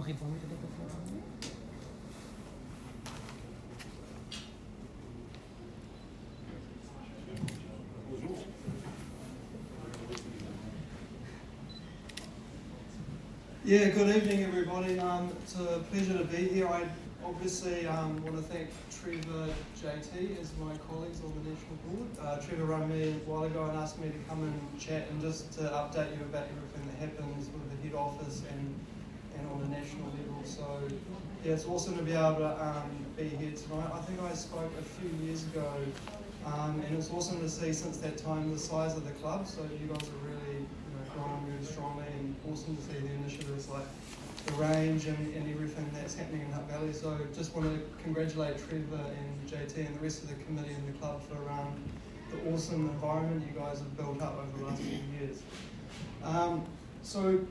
Auriez-vous envie de take the floor on that? Yeah, good evening everybody. It's a pleasure to be here. I obviously want to thank Trevor JT as my colleagues on the National Board. Trevor rang me a while ago and asked me to come and chat and just to update you about everything that happens with the head office and on the national level. So yeah, it's awesome to be able to be here tonight. I think I spoke a few years ago and it's awesome to see since that time the size of the club. So you guys are really growing really strongly, and awesome to see the initiatives like the range and everything that's happening in Hutt Valley. So just want to congratulate Trevor and JT and the rest of the committee and the club for the awesome environment you guys have built up over the last few years. So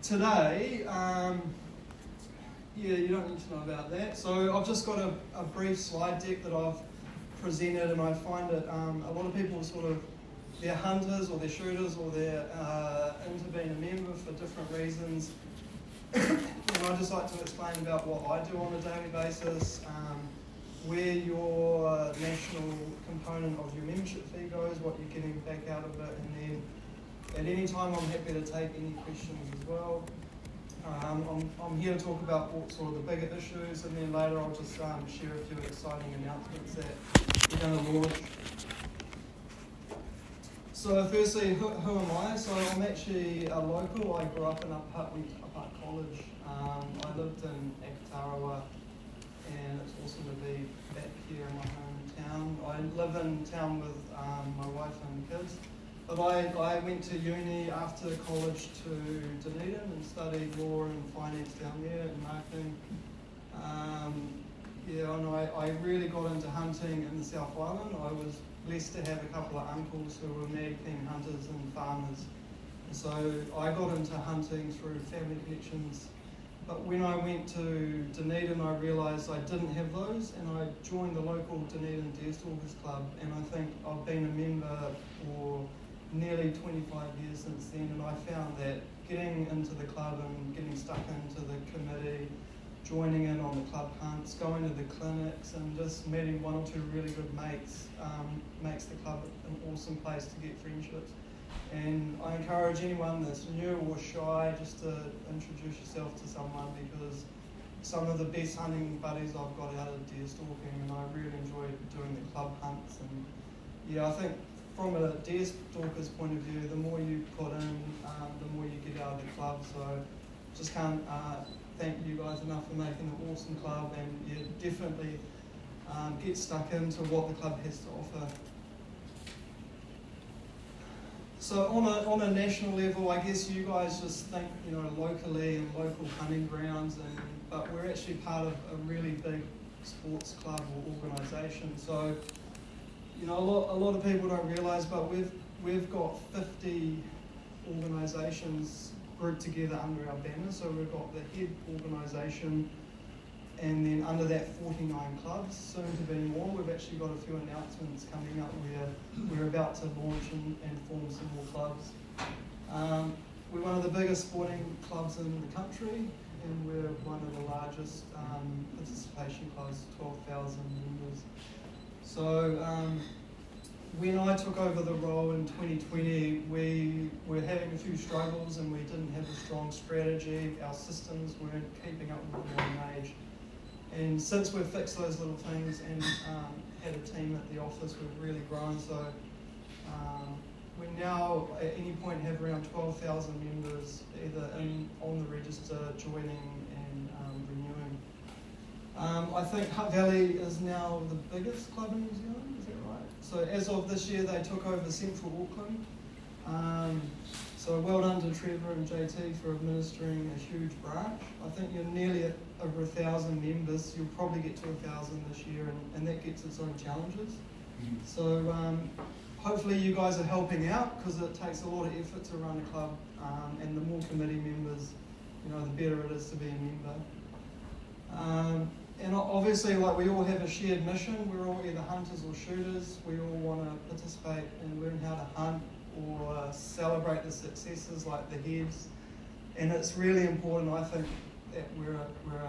today, you don't need to know about that. So I've just got a brief slide deck that I've presented, and I find it a lot of people they're hunters or they're shooters or they're into being a member for different reasons. And I just like to explain about what I do on a daily basis, where your national component of your membership fee goes, what you're getting back out of it, and then at any time I'm happy to take any questions as well. I'm here to talk about what sort of the bigger issues, and then later I'll just share a few exciting announcements that we're going to launch. So firstly, who am I? So I'm actually a local. I grew up in Up Hutt, went to Up Hutt College. I lived in Akatarawa, and it's awesome to be back here in my hometown. I live in town with my wife and kids. But I went to uni after college to Dunedin and studied law and finance down there and marketing. I really got into hunting in the South Island. I was blessed to have a couple of uncles who were mad keen hunters and farmers. And so I got into hunting through family connections. But when I went to Dunedin, I realised I didn't have those, and I joined the local Dunedin Deerstalkers Club. And I think I've been a member for nearly 25 years since then, and I found that getting into the club and getting stuck into the committee, joining in on the club hunts, going to the clinics, and just meeting one or two really good mates makes the club an awesome place to get friendships. And I encourage anyone that's new or shy just to introduce yourself to someone, because some of the best hunting buddies I've got out of deer stalking, and I really enjoy doing the club hunts. And yeah, I think from a deer stalker's point of view, the more you put in, the more you get out of the club. So just can't thank you guys enough for making an awesome club, and definitely get stuck into what the club has to offer. So on a national level, I guess you guys just think locally and local hunting grounds, but we're actually part of a really big sports club or organisation. So a lot of people don't realise, but we've got 50 organisations grouped together under our banner. So we've got the head organisation, and then under that 49 clubs, soon to be more. We've actually got a few announcements coming up where we're about to launch and form some more clubs. We're one of the biggest sporting clubs in the country, and we're one of the largest participation clubs, 12,000 members. So when I took over the role in 2020, we were having a few struggles and we didn't have a strong strategy. Our systems weren't keeping up with the modern age. And since we've fixed those little things and had a team at the office, we've really grown. So we now at any point have around 12,000 members either on the register, joining and renewing. I think Hutt Valley is now the biggest club in New Zealand, is that right? So as of this year, they took over Central Auckland. So well done to Trevor and JT for administering a huge branch. I think you're nearly at over 1,000 members. You'll probably get to 1,000 this year, and that gets its own challenges. So hopefully you guys are helping out, because it takes a lot of effort to run a club, and the more committee members, the better it is to be a member. And obviously, we all have a shared mission. We're all either hunters or shooters. We all want to participate and learn how to hunt or celebrate the successes like the heads. And it's really important, I think, that we're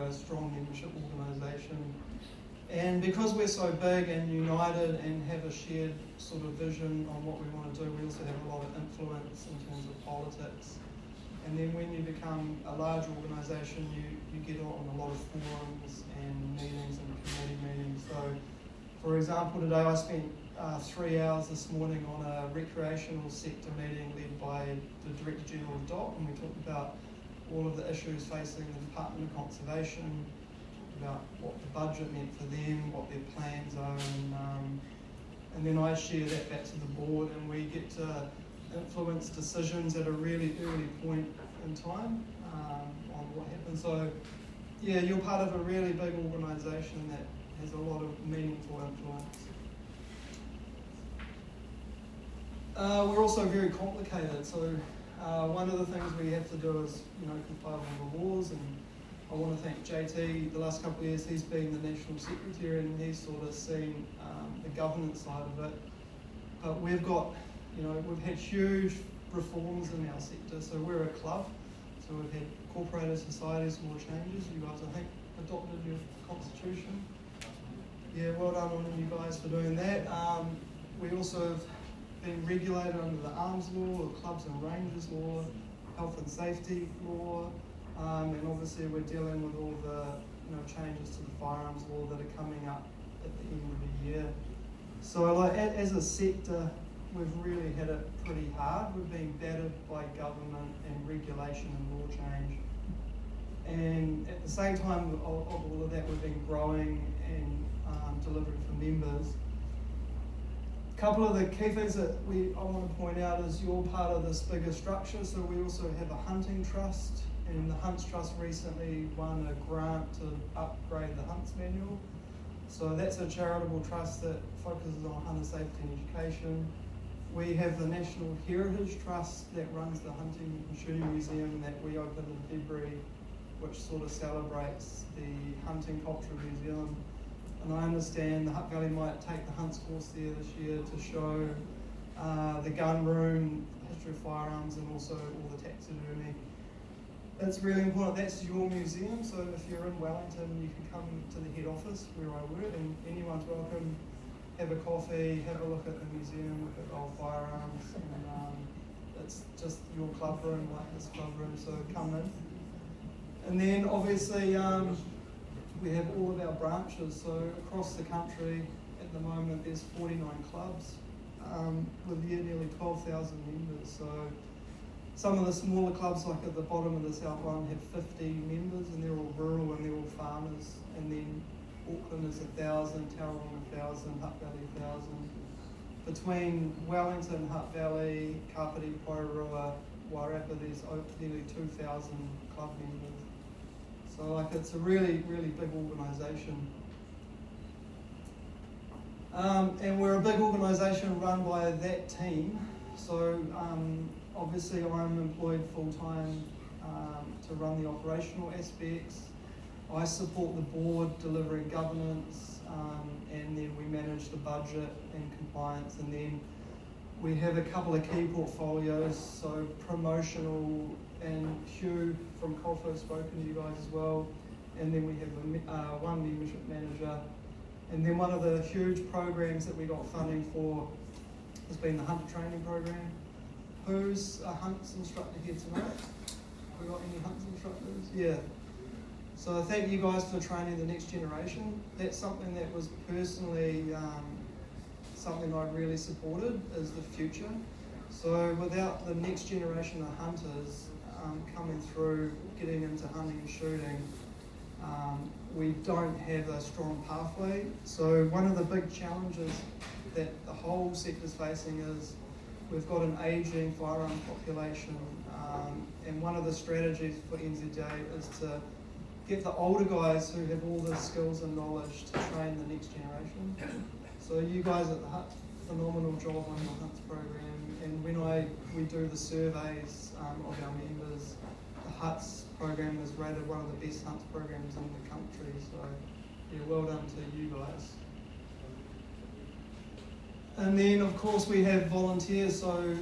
a strong membership organisation. And because we're so big and united and have a shared sort of vision on what we want to do, we also have a lot of influence in terms of politics. And then when you become a large organisation, you get on a lot of forums and meetings and committee meetings. So, for example, today I spent 3 hours this morning on a recreational sector meeting led by the Director General of DOC, and we talked about all of the issues facing the Department of Conservation, about what the budget meant for them, what their plans are, and then I share that back to the board, and we get to influence decisions at a really early point in time on what happens. So, yeah, you're part of a really big organisation that has a lot of meaningful influence. We're also very complicated, so one of the things we have to do is, comply with all the laws, and I want to thank JT. The last couple of years, he's been the National Secretary, and he's sort of seen the governance side of it. But we've got, we've had huge reforms in our sector. So we're a club, so we've had corporated societies, law changes. You guys, I think, adopted your constitution. Yeah, well done on you guys for doing that. We also have been regulated under the arms law, the clubs and ranges law, health and safety law, and obviously we're dealing with all the changes to the firearms law that are coming up at the end of the year. So as a sector, we've really had it pretty hard. We've been battered by government and regulation and law change. And at the same time of all of that, we've been growing and delivering for members. A couple of the key things that I want to point out is you're part of this bigger structure. So we also have a hunting trust, and the Hunts Trust recently won a grant to upgrade the Hunts Manual. So that's a charitable trust that focuses on hunter safety and education. We have the National Heritage Trust that runs the Hunting and Shooting Museum that we opened in February, which sort of celebrates the hunting culture of New Zealand. And I understand the Hutt Valley might take the hunts course there this year to show the gun room, history of firearms, and also all the taxidermy. It's really important. That's your museum, so if you're in Wellington, you can come to the head office where I work, and anyone's welcome. Have a coffee, have a look at the museum, look at old firearms, and it's just your club room, like this club room, so come in. And then obviously we have all of our branches, so across the country at the moment there's 49 clubs with nearly 12,000 members. So some of the smaller clubs, like at the bottom of the South Island, have 50 members, and they're all rural and they're all farmers. And then Auckland is 1,000, Tauranga 1,000, Hutt Valley 1,000. Between Wellington, Hutt Valley, Kapiti, Porirua, Wairarapa, there's nearly 2,000 club members. So it's a really, really big organisation. And we're a big organisation run by that team. So obviously I'm employed full-time to run the operational aspects. I support the board delivering governance, and then we manage the budget and compliance, and then we have a couple of key portfolios, so promotional, and Hugh from Colfo has spoken to you guys as well, and then we have one membership manager, and then one of the huge programs that we got funding for has been the hunter training program. Who's a hunts instructor here tonight? Have we got any hunts instructors? Yeah. So thank you guys for training the next generation. That's something that was personally something I really supported as the future. So without the next generation of hunters coming through, getting into hunting and shooting, we don't have a strong pathway. So one of the big challenges that the whole sector is facing is we've got an ageing firearm population, and one of the strategies for NZDA is to get the older guys who have all the skills and knowledge to train the next generation. So you guys at the Hutt, phenomenal job on your Hunts program, and when we do the surveys of our members, the Huts program is rated one of the best Hunts programs in the country, so yeah, well done to you guys. And then of course we have volunteers, so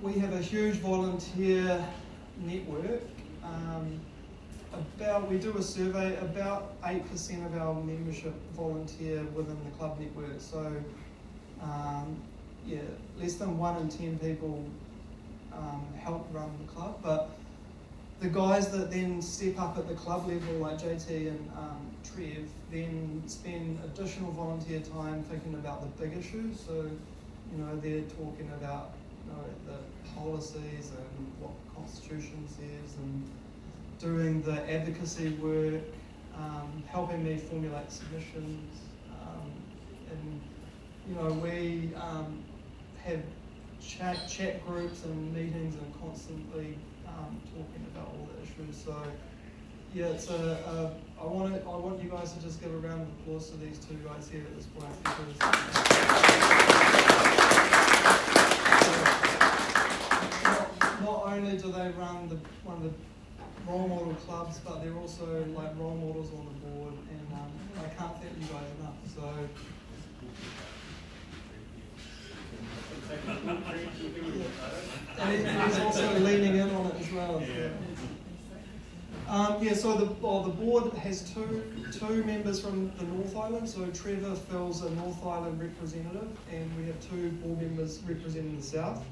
we have a huge volunteer network. we do a survey, about 8% of our membership volunteer within the club network. So, less than 1 in 10 people help run the club. But the guys that then step up at the club level, like JT and Trev, then spend additional volunteer time thinking about the big issues. So, they're talking about the policies and what the Constitution says, and doing the advocacy work, helping me formulate submissions, and we have chat groups and meetings and constantly talking about all the issues. So yeah, it's I want you guys to just give a round of applause to these two guys here at this point, because not only do they run one of the role model clubs, but they're also like role models on the board, and I can't thank you guys enough. So. And he's also leaning in on it as well. So the board has two members from the North Island. So Trevor fills a North Island representative, and we have 2 board members representing the South.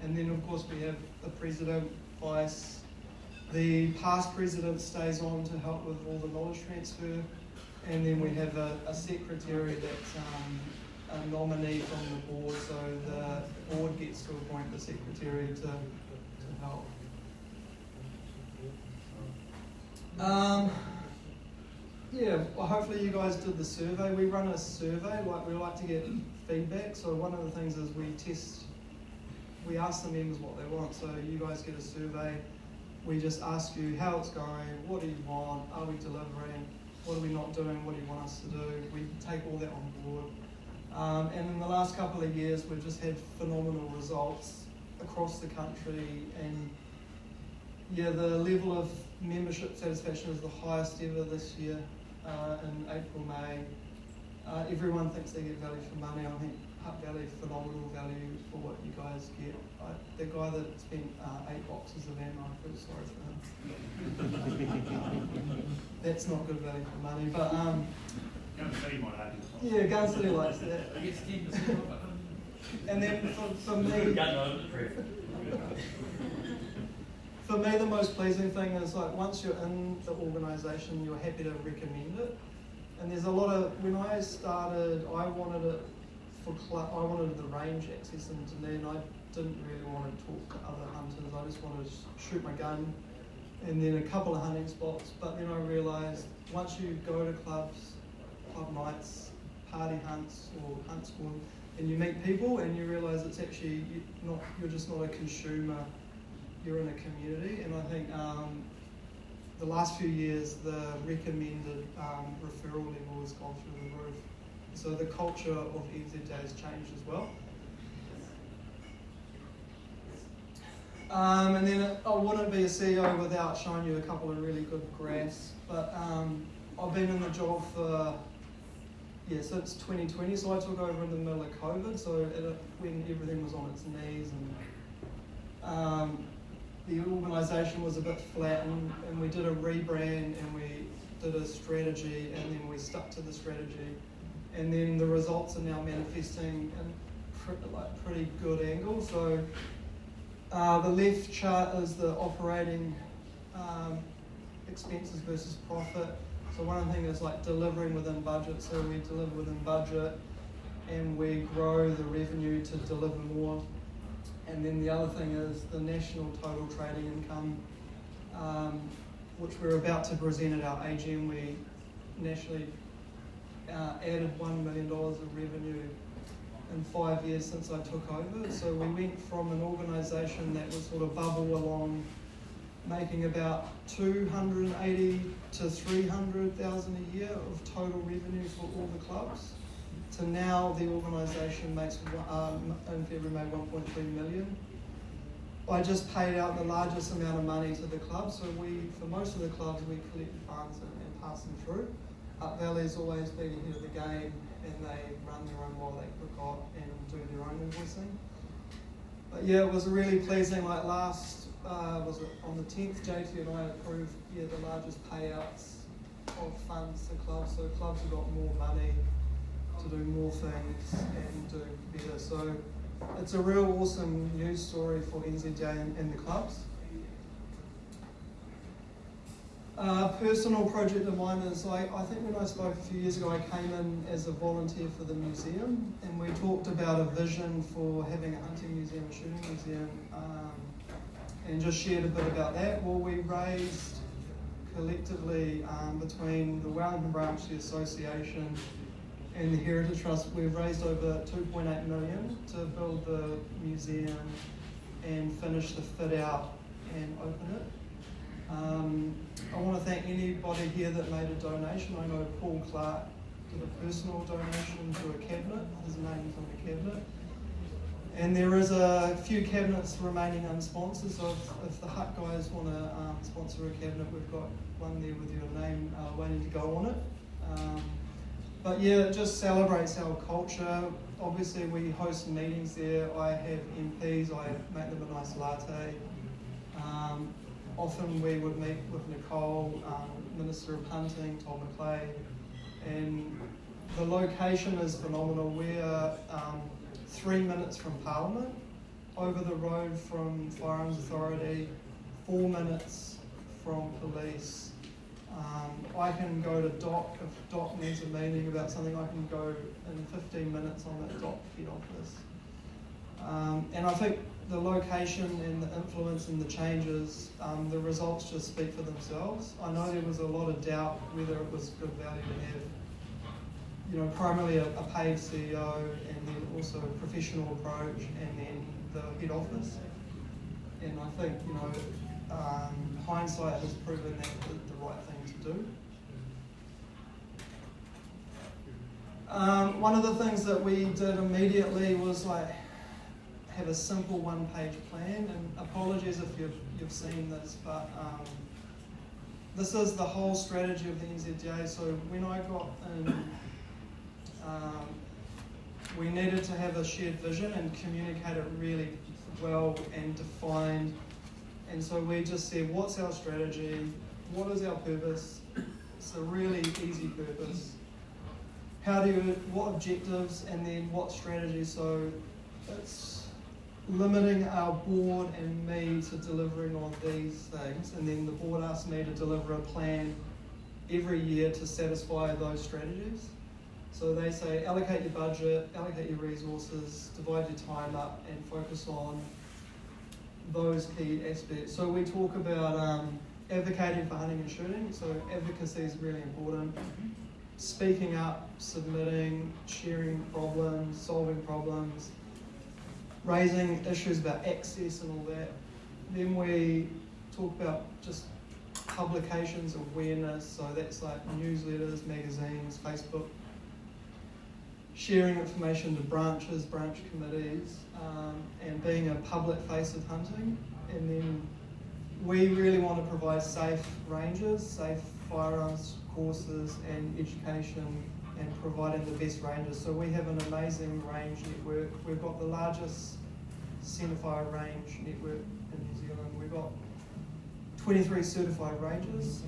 And then of course we have the president, vice. The past president stays on to help with all the knowledge transfer, and then we have a secretary that's a nominee from the board, so the board gets to appoint the secretary to help. Well, hopefully you guys did the survey. We run a survey, we like to get feedback, so one of the things is we ask the members what they want, so you guys get a survey. We just ask you how it's going, what do you want, are we delivering, what are we not doing, what do you want us to do. We take all that on board. And in the last couple of years, we've just had phenomenal results across the country, and the level of membership satisfaction is the highest ever this year in April, May. Everyone thinks they get value for money. I think Hutt Valley, phenomenal value for what you guys get. The guy that spent 8 boxes of ammo, I feel sorry for him. That's not good value for money, but Gun City might have it. yeah, Gun City likes that. I guess 10%. And then for me, the most pleasing thing is once you're in the organisation, you're happy to recommend it. And there's a lot of, when I started, I wanted it I wanted the range access into Dunedin. I didn't really want to talk to other hunters. I just wanted to shoot my gun, and then a couple of hunting spots. But then I realised once you go to clubs, club nights, party hunts or hunt school, and you meet people and you realise it's actually you're just not a consumer, you're in a community. And I think the last few years the recommended referral level has gone through the roof. So the culture of HVNZDA has changed as well. And then I wouldn't be a CEO without showing you a couple of really good graphs. But I've been in the job for since 2020. So I took over in the middle of COVID. So when everything was on its knees, and the organisation was a bit flat, and we did a rebrand and we did a strategy, and then we stuck to the strategy. And then the results are now manifesting in pretty good angle. So the left chart is the operating expenses versus profit. So one of the things is delivering within budget. So we deliver within budget, and we grow the revenue to deliver more. And then the other thing is the national total trading income, which we're about to present at our AGM. We nationally added $1 million of revenue in 5 years since I took over. So we went from an organisation that was sort of bubble along, making about 280 to 300,000 a year of total revenue for all the clubs, to now the organisation makes in February made 1.3 million. I just paid out the largest amount of money to the clubs. So for most of the clubs, we collect the funds and pass them through. Hutt Valley's always been ahead of the game, and they run their own while they forgot and do their own invoicing. But yeah, it was really pleasing. was it on the 10th, JT and I approved the largest payouts of funds to clubs. So clubs have got more money to do more things and do better. So it's a real awesome news story for NZDA and the clubs. Personal project of mine is, I think when I spoke a few years ago, I came in as a volunteer for the museum, and we talked about a vision for having a hunting museum, a shooting museum, and just shared a bit about that. Well, we raised collectively between the Wellington branch, the association, and the Heritage Trust, we've raised over 2.8 million to build the museum and finish the fit out and open it. I want to thank anybody here that made a donation. I know Paul Clark did a personal donation to a cabinet. His name's on the cabinet. And there is a few cabinets remaining unsponsored, so if the Hut guys want to sponsor a cabinet, we've got one there with your name waiting to go on it. But yeah, it just celebrates our culture. Obviously we host meetings there. I have MPs, I make them a nice latte. Often we would meet with Nicole, Minister of Hunting, Tom McClay, and the location is phenomenal. We're 3 minutes from Parliament, over the road from Firearms Authority, 4 minutes from police. I can go to Doc, if Doc needs a meeting about something, I can go in 15 minutes on that Doc head office. And I think the location and the influence and the changes, the results just speak for themselves. I know there was a lot of doubt whether it was good value to have, primarily a paid CEO and then also a professional approach and then the head office. And I think, hindsight has proven that the right thing to do. One of the things that we did immediately was have a simple one-page plan, and apologies if you've seen this, but this is the whole strategy of the NZDA. So when I got in, we needed to have a shared vision and communicate it really well and defined. And so we just said, what's our strategy? What is our purpose? It's a really easy purpose. What objectives, and then what strategy? So it's limiting our board and me to delivering on these things, and then the board asked me to deliver a plan every year to satisfy those strategies. So they say allocate your budget, allocate your resources, divide your time up, and focus on those key aspects. So we talk about advocating for hunting and shooting. So advocacy is really important. Speaking up, submitting, sharing problems, solving problems, raising issues about access and all that. Then we talk about just publications, awareness, so that's like newsletters, magazines, Facebook, sharing information to branches, branch committees, and being a public face of hunting. And then we really want to provide safe ranges, safe firearms courses and education, and providing the best ranges. So we have an amazing range network. We've got the largest centerfire range network in New Zealand. We've got 23 certified ranges,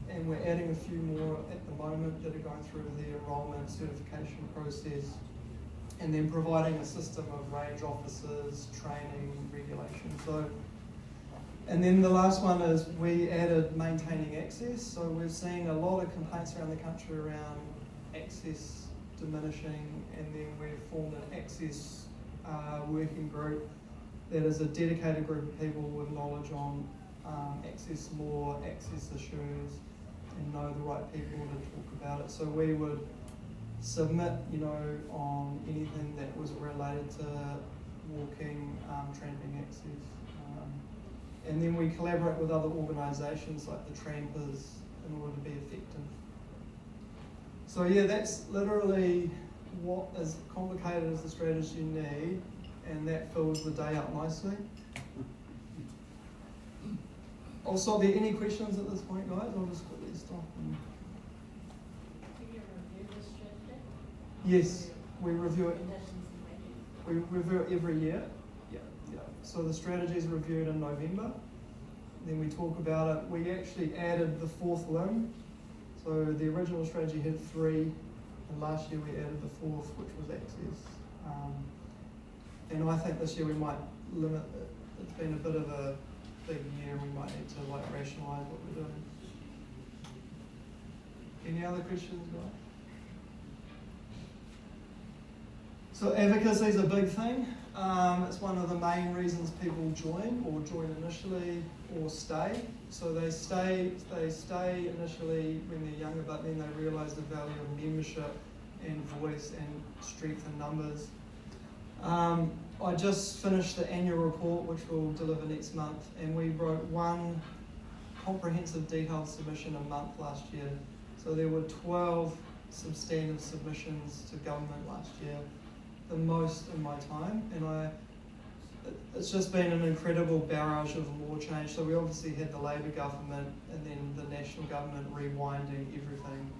and we're adding a few more at the moment that are going through the enrolment certification process, and then providing a system of range officers, training, regulation. And then the last one is we added maintaining access. So we've seen a lot of complaints around the country around access diminishing, and then we've formed an access working group that is a dedicated group of people with knowledge on access law, access issues, and know the right people to talk about it. So we would submit, on anything that was related to walking, tramping access. And then we collaborate with other organisations like the Trampers in order to be effective. So yeah, that's literally what as complicated as the strategy you need, and that fills the day up nicely. Also, are there any questions at this point, guys? I'll just quickly stop. Do you review the strategy? Yes, we review it. We review it every year. Yeah. So the strategy is reviewed in November. Then we talk about it. We actually added the fourth limb. So the original strategy had 3, and last year we added the fourth, which was access. And I think this year we might limit it. It's been a bit of a big year, and we might need to rationalise what we're doing. Any other questions, guys? So advocacy is a big thing. It's one of the main reasons people join, or join initially, or stay. So they stay initially when they're younger, but then they realise the value of membership and voice and strength in numbers. I just finished the annual report, which we'll deliver next month, and we wrote 1 comprehensive detailed submission a month last year. So there were 12 substantive submissions to government last year, the most in my time, and it's just been an incredible barrage of law change. So we obviously had the Labour government and then the national government rewinding everything,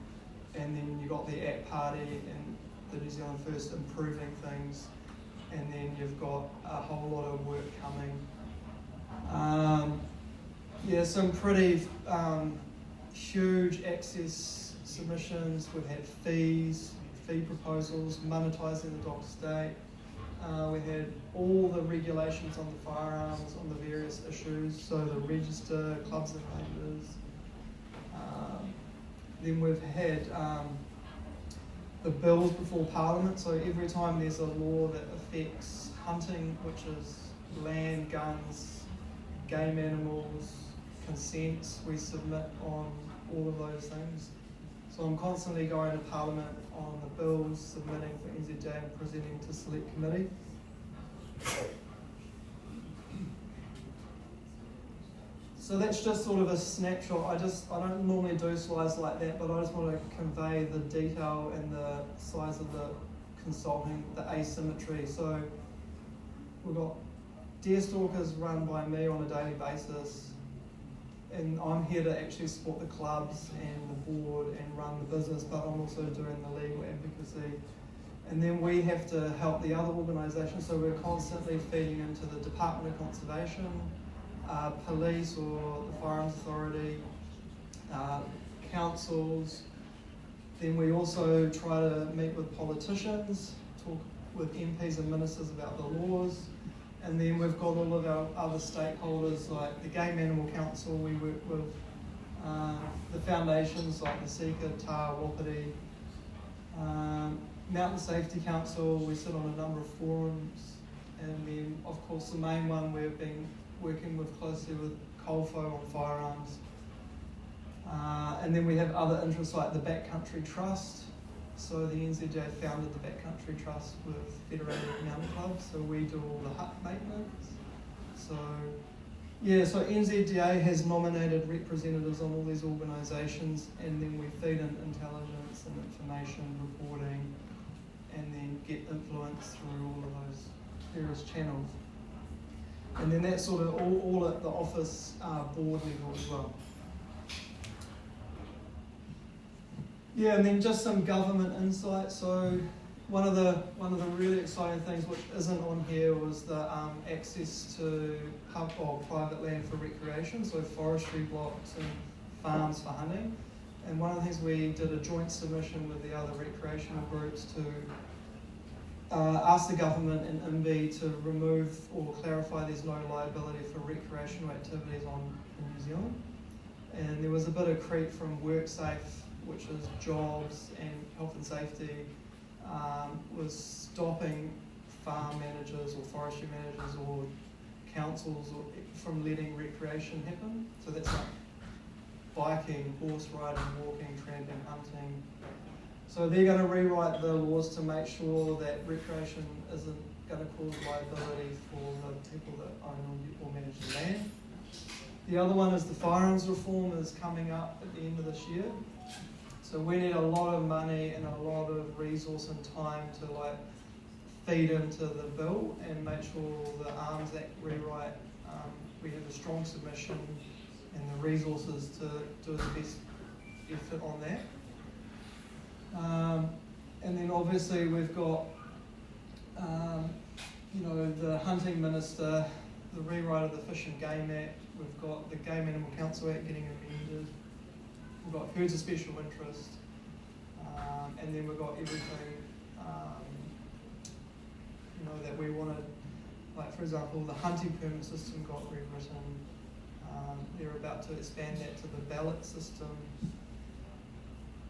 and then you got the ACT Party and the New Zealand First improving things, and then you've got a whole lot of work coming. Some pretty huge access submissions. We've had fee proposals, monetising the dog state. We had all the regulations on the firearms, on the various issues, so the register, clubs and members. Then we've had the bills before Parliament, so every time there's a law that affects hunting, which is land, guns, game animals, consents, we submit on all of those things. So I'm constantly going to Parliament on the bills, submitting for NZDA and presenting to Select Committee. So that's just sort of a snapshot. I don't normally do slides like that, but I just want to convey the detail and the size of the consulting, the asymmetry. So we've got Deerstalkers run by me on a daily basis, and I'm here to actually support the clubs and the board and run the business, but I'm also doing the legal advocacy. And then we have to help the other organisations, so we're constantly feeding into the Department of Conservation, police or the Firearms Authority, councils. Then we also try to meet with politicians, talk with MPs and ministers about the laws. And then we've got all of our other stakeholders like the Game Animal Council. We work with the foundations like the Seeka, TAR, Wapiti, Mountain Safety Council. We sit on a number of forums. And then, of course, the main one we've been working with closely with Colfo on firearms. And then we have other interests like the Backcountry Trust. So the NZDA founded the Backcountry Trust with Federated Mountain Clubs, so we do all the hut maintenance. So NZDA has nominated representatives on all these organisations, and then we feed in intelligence and information reporting, and then get influence through all of those various channels. And then that's sort of all at the office board level as well. Yeah, and then just some government insight. So one of the really exciting things which isn't on here was the access to private land for recreation, so forestry blocks and farms for hunting. And one of the things we did a joint submission with the other recreational groups to ask the government and INVI to remove or clarify there's no liability for recreational activities in New Zealand. And there was a bit of creep from WorkSafe, which is jobs and health and safety, was stopping farm managers or forestry managers or councils from letting recreation happen. So that's like biking, horse riding, walking, tramping, hunting. So they're going to rewrite the laws to make sure that recreation isn't going to cause liability for the people that own or manage the land. The other one is the firearms reform is coming up at the end of this year. So we need a lot of money and a lot of resource and time to feed into the bill and make sure the Arms Act rewrite, we have a strong submission and the resources to do the best effort on that. And then obviously we've got, the hunting minister the rewrite of the Fish and Game Act. We've got the Game Animal Council Act getting amended. We've got herds of special interest, and then we've got everything, that we wanted. Like, for example, the hunting permit system got rewritten. They're about to expand that to the ballot system.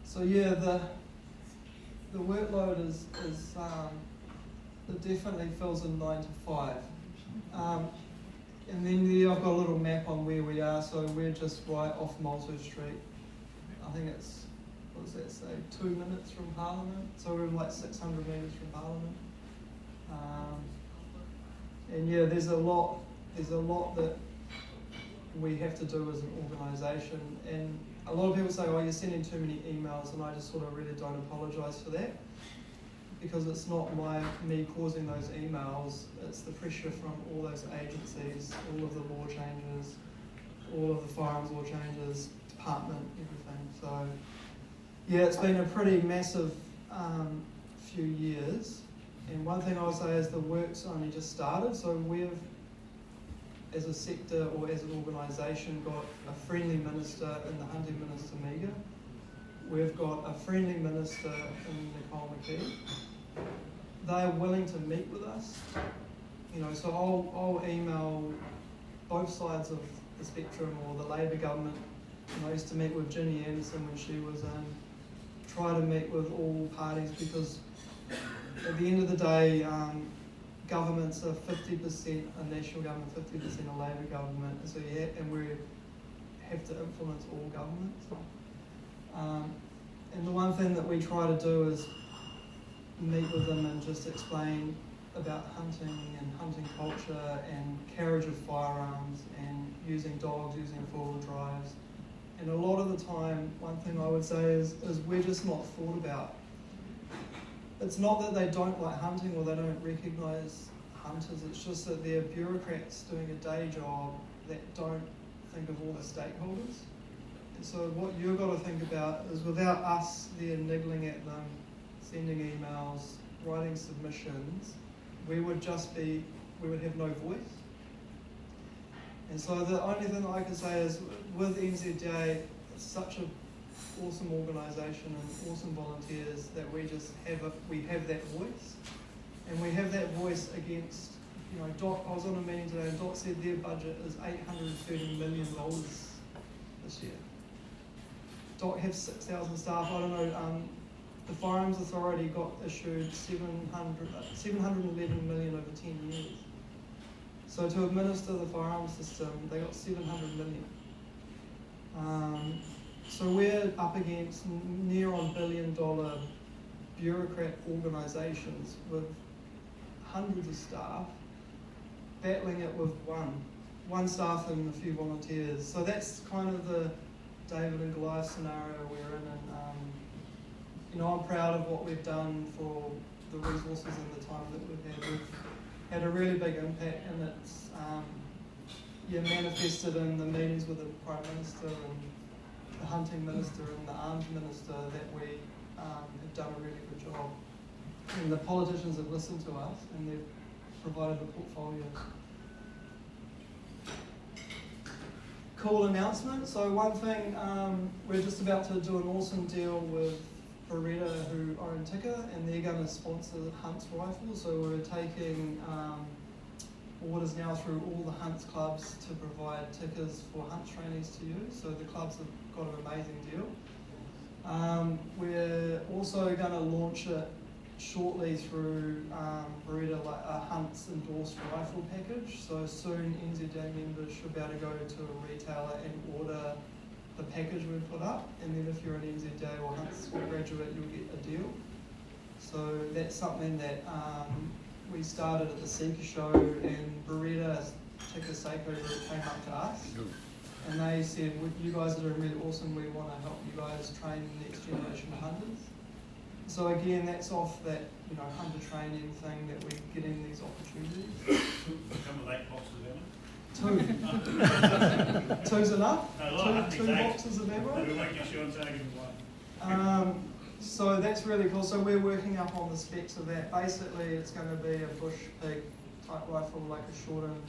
So yeah, the workload is it definitely fills in 9 to 5. And then I've got a little map on where we are. So we're just right off Malto Street. I think it's, what does that say, 2 minutes from Parliament. So we're like 600 metres from Parliament. And yeah, there's a lot that we have to do as an organisation. And a lot of people say, oh, you're sending too many emails, and I just sort of really don't apologise for that, because it's not me causing those emails, it's the pressure from all those agencies, all of the law changes, all of the firearms law changes, department, everything. So yeah, it's been a pretty massive few years. And one thing I would say is the work's only just started. So we've, as a sector or as an organisation, got a friendly minister in the hunting minister Meager. We've got a friendly minister in Nicole McKee. They're willing to meet with us. So I'll email both sides of the spectrum, or the Labour government. I used to meet with Ginny Anderson when she was in. Try to meet with all parties, because at the end of the day, governments are 50% a national government, 50% a Labour government, and so and we have to influence all governments. And the one thing that we try to do is meet with them and just explain about hunting and hunting culture and carriage of firearms and using dogs, using four-wheel drives. And a lot of the time, one thing I would say is we're just not thought about. It's not that they don't like hunting or they don't recognise hunters, it's just that they're bureaucrats doing a day job that don't think of all the stakeholders. And so what you've got to think about is, without us there niggling at them, sending emails, writing submissions, we would have no voice. And so the only thing that I can say is, with NZDA, it's such an awesome organisation and awesome volunteers that we have that voice. And we have that voice against, DOT. I was on a meeting today and DOT said their budget is $830 million this year. DOT have 6,000 staff. I don't know, the Firearms Authority got issued $711 million over 10 years. So to administer the firearms system, they got $700 million. So we're up against near on $1 billion bureaucrat organisations with hundreds of staff, battling it with one staff and a few volunteers. So that's kind of the David and Goliath scenario we're in. And I'm proud of what we've done for the resources and the time that we've had. We've had a really big impact, and it's manifested in the meetings with the Prime Minister and the Hunting Minister and the Arms Minister, that we have done a really good job. And the politicians have listened to us and they've provided the portfolio. Cool announcement. So one thing, we're just about to do an awesome deal with Beretta, who own Ticker, and they're going to sponsor Hunt's rifles. So we're taking orders now through all the Hunts clubs to provide Tickers for Hunt trainees to use. So the clubs have got an amazing deal. We're also going to launch it shortly through Beretta, like a Hunt's endorsed rifle package. So soon NZDA members should be able to go to a retailer and order the package we've put up, and then if you're an NZDA or Hunt's graduate, you'll get a deal. So that's something that we started at the Seeker show, and Beretta, Ticker Seiko group, came up to us and they said, you guys are doing really awesome, we want to help you guys train the next generation of hunters. So again, that's off that hunter training thing that we're getting these opportunities. Come with 8 boxes of ammo. 2. Two's enough? No, two boxes of ammo? We'll make sure and take it away. So that's really cool. So we're working up on the specs of that. Basically, it's going to be a bush pig type rifle, like a shortened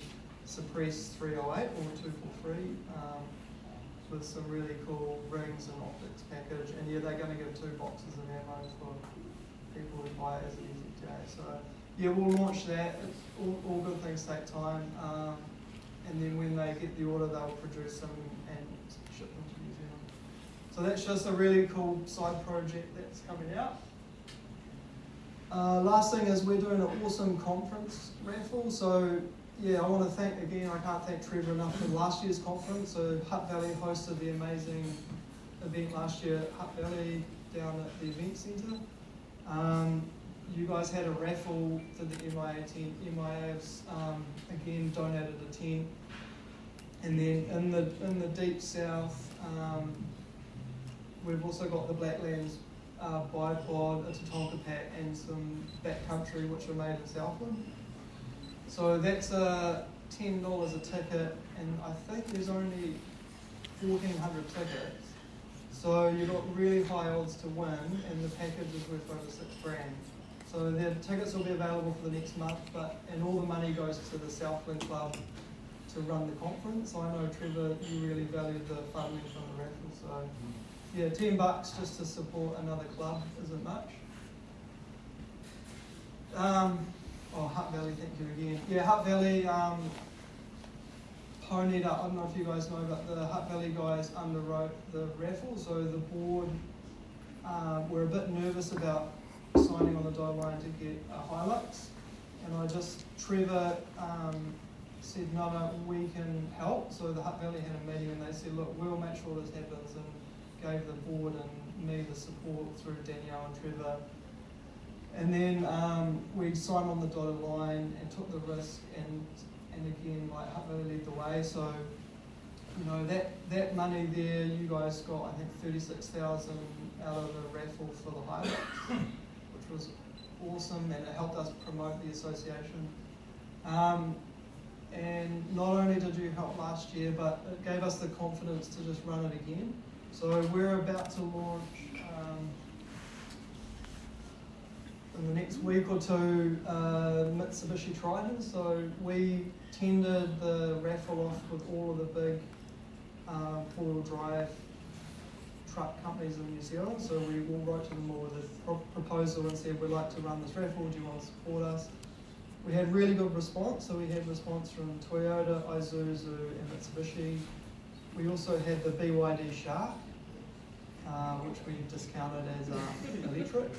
suppressed 308 or 243 with some really cool rings and optics package. And yeah, they're going to give 2 boxes of ammo for people who buy it as an EZDA. So yeah, we'll launch that. All good things take time. And then when they get the order, they'll produce them and ship them to New Zealand. So that's just a really cool side project that's coming out. Last thing is we're doing an awesome conference raffle. So yeah, I want to thank, again, I can't thank Trevor enough for last year's conference. So Hutt Valley hosted the amazing event last year at Hutt Valley down at the event centre. You guys had a raffle for the MIA tent. MIA has, again, donated a tent. And then in the deep south, we've also got the Blacklands bipod, a Tatonka pack, and some backcountry which are made in Southland. So that's $10 a ticket, and I think there's only 1,400 tickets. So you've got really high odds to win, and the package is worth over $6,000. So the tickets will be available for the next month, and all the money goes to the Southland Club to run the conference. I know, Trevor, you really valued the funding from the raffle, so yeah, $10 just to support another club isn't much. Hutt Valley, thank you again. Yeah, Hutt Valley ponied up. I don't know if you guys know, but the Hutt Valley guys underwrote the raffle, so the board were a bit nervous about signing on the dotted line to get a Hilux, and Trevor said, no, we can help. So the Hutt Valley had a meeting and they said, look, we'll make sure this happens, and gave the board and me the support through Danielle and Trevor. And then we signed on the dotted line and took the risk, and again, like, Hutt Valley led the way. So, you know, that money there, you guys got, I think, 36,000 out of the raffle for the Hilux, which was awesome, and it helped us promote the association. And not only did you help last year, but it gave us the confidence to just run it again. So we're about to launch in the next week or two Mitsubishi Triton. So we tendered the raffle off with all of the big four-wheel drive truck companies in New Zealand. So we all wrote to them all with a proposal and said, we'd like to run this raffle, do you want to support us? We had really good response. So we had response from Toyota, Isuzu and Mitsubishi. We also had the BYD Shark, which we discounted as electric.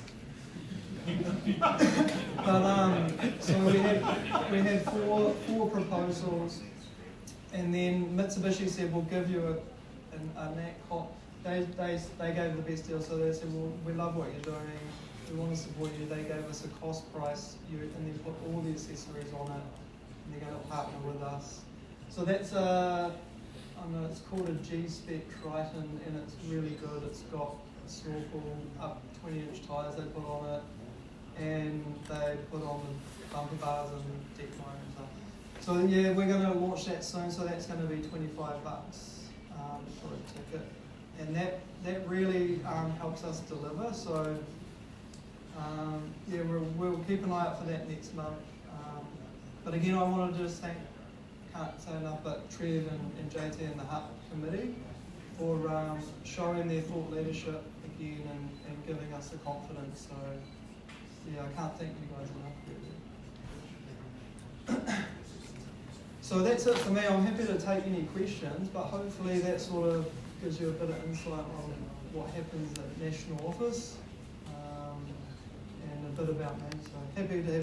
But so we had four proposals, and then Mitsubishi said, we'll give you a NAC. They gave the best deal, so they said, well, we love what you're doing, we want to support you. They gave us a cost price, and then put all the accessories on it, and they're going to partner with us. So that's it's called a G-Spec Triton, and it's really good. It's got snorkel, up 20-inch tyres they put on it, and they put on the bumper bars and deck line and stuff. So yeah, we're going to launch that soon, so that's going to be $25 for a ticket. And that really helps us deliver. So yeah, we'll keep an eye out for that next month. But again, I wanted to just thank, can't say enough, but Trev and JT and the Hutt committee for showing their thought leadership again and giving us the confidence. So yeah, I can't thank you guys enough. So that's it for me. I'm happy to take any questions, but hopefully that sort of gives you a bit of insight on what happens at National Office and a bit about me. So happy to have